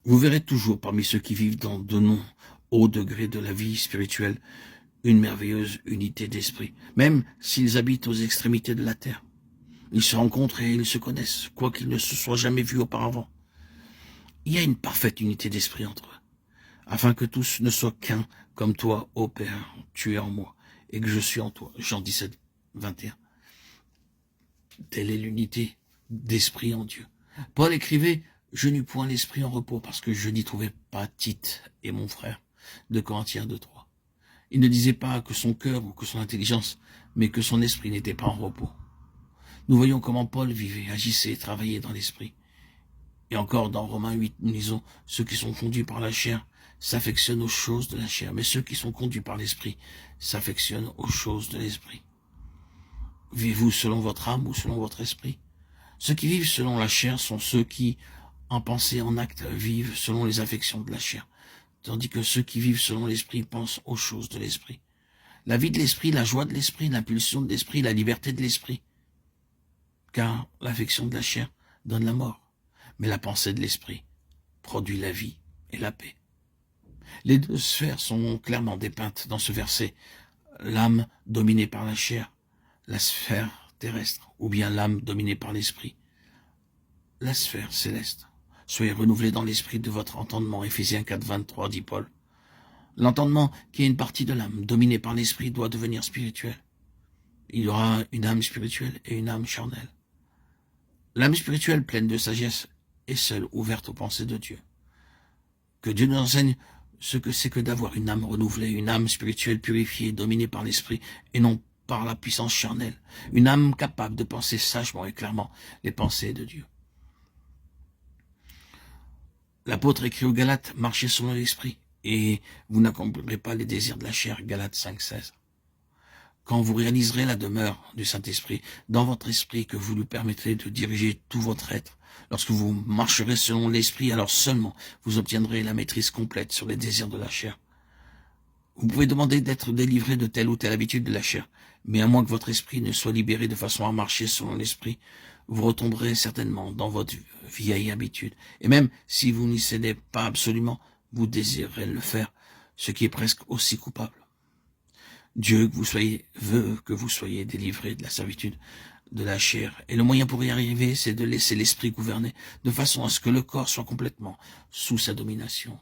Vous verrez toujours parmi ceux qui vivent dans de non hauts degrés de la vie spirituelle une merveilleuse unité d'esprit, même s'ils habitent aux extrémités de la terre. Ils se rencontrent et ils se connaissent, quoiqu'ils ne se soient jamais vus auparavant. Il y a une parfaite unité d'esprit entre eux, afin que tous ne soient qu'un, comme toi, ô Père, tu es en moi, et que je suis en toi. Jean 17, 21. Telle est l'unité d'esprit en Dieu. Paul écrivait, je n'eus point l'esprit en repos, parce que je n'y trouvais pas Tite et mon frère, de Corinthiens 2:3. Il ne disait pas que son cœur ou que son intelligence, mais que son esprit n'était pas en repos. Nous voyons comment Paul vivait, agissait, travaillait dans l'esprit. Et encore dans Romains 8, nous lisons, ceux qui sont conduits par la chair s'affectionnent aux choses de la chair, mais ceux qui sont conduits par l'esprit s'affectionnent aux choses de l'esprit. Vivez-vous selon votre âme ou selon votre esprit? Ceux qui vivent selon la chair sont ceux qui, en pensée et en acte, vivent selon les affections de la chair, tandis que ceux qui vivent selon l'esprit pensent aux choses de l'esprit. La vie de l'esprit, la joie de l'esprit, l'impulsion de l'esprit, la liberté de l'esprit. Car l'affection de la chair donne la mort, mais la pensée de l'esprit produit la vie et la paix. Les deux sphères sont clairement dépeintes dans ce verset. L'âme dominée par la chair, la sphère terrestre, ou bien l'âme dominée par l'esprit, la sphère céleste. Soyez renouvelés dans l'esprit de votre entendement. Éphésiens 4, 23, dit Paul. L'entendement, qui est une partie de l'âme, dominée par l'esprit, doit devenir spirituel. Il y aura une âme spirituelle et une âme charnelle. L'âme spirituelle pleine de sagesse est seule ouverte aux pensées de Dieu. Que Dieu nous enseigne ce que c'est que d'avoir une âme renouvelée, une âme spirituelle purifiée, dominée par l'esprit, et non par la puissance charnelle. Une âme capable de penser sagement et clairement les pensées de Dieu. L'apôtre écrit aux Galates, marchez selon l'esprit, et vous n'accomplirez pas les désirs de la chair. Galates 5, 16. Quand vous réaliserez la demeure du Saint-Esprit dans votre esprit, que vous lui permettrez de diriger tout votre être, lorsque vous marcherez selon l'esprit, alors seulement vous obtiendrez la maîtrise complète sur les désirs de la chair. Vous pouvez demander d'être délivré de telle ou telle habitude de la chair, mais à moins que votre esprit ne soit libéré de façon à marcher selon l'esprit, vous retomberez certainement dans votre vieille habitude. Et même si vous n'y cédez pas absolument, vous désirerez le faire, ce qui est presque aussi coupable. Dieu veut que vous soyez délivrés de la servitude de la chair. Et le moyen pour y arriver, c'est de laisser l'esprit gouverner, de façon à ce que le corps soit complètement sous sa domination.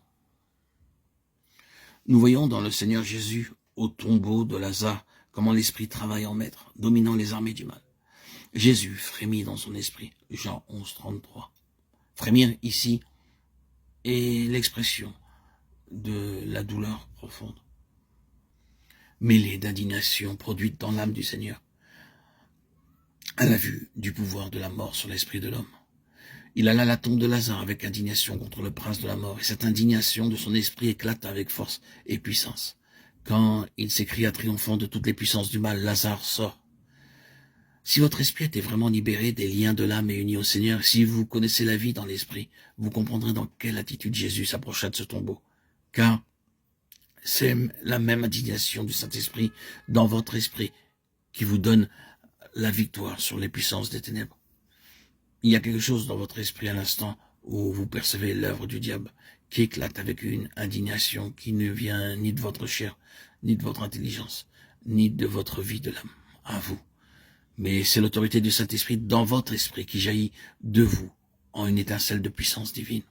Nous voyons dans le Seigneur Jésus, au tombeau de Lazare, comment l'esprit travaille en maître, dominant les armées du mal. Jésus frémit dans son esprit. Jean 11, 33. Frémir ici est l'expression de la douleur profonde, mêlée d'indignation produite dans l'âme du Seigneur, à la vue du pouvoir de la mort sur l'esprit de l'homme. Il alla à la tombe de Lazare avec indignation contre le prince de la mort, et cette indignation de son esprit éclata avec force et puissance. Quand il s'écria triomphant de toutes les puissances du mal, Lazare sort. Si votre esprit était vraiment libéré des liens de l'âme et uni au Seigneur, si vous connaissez la vie dans l'esprit, vous comprendrez dans quelle attitude Jésus s'approcha de ce tombeau. Car c'est la même indignation du Saint-Esprit dans votre esprit qui vous donne la victoire sur les puissances des ténèbres. Il y a quelque chose dans votre esprit à l'instant où vous percevez l'œuvre du diable qui éclate avec une indignation qui ne vient ni de votre chair, ni de votre intelligence, ni de votre vie de l'âme, à vous. Mais c'est l'autorité du Saint-Esprit dans votre esprit qui jaillit de vous en une étincelle de puissance divine.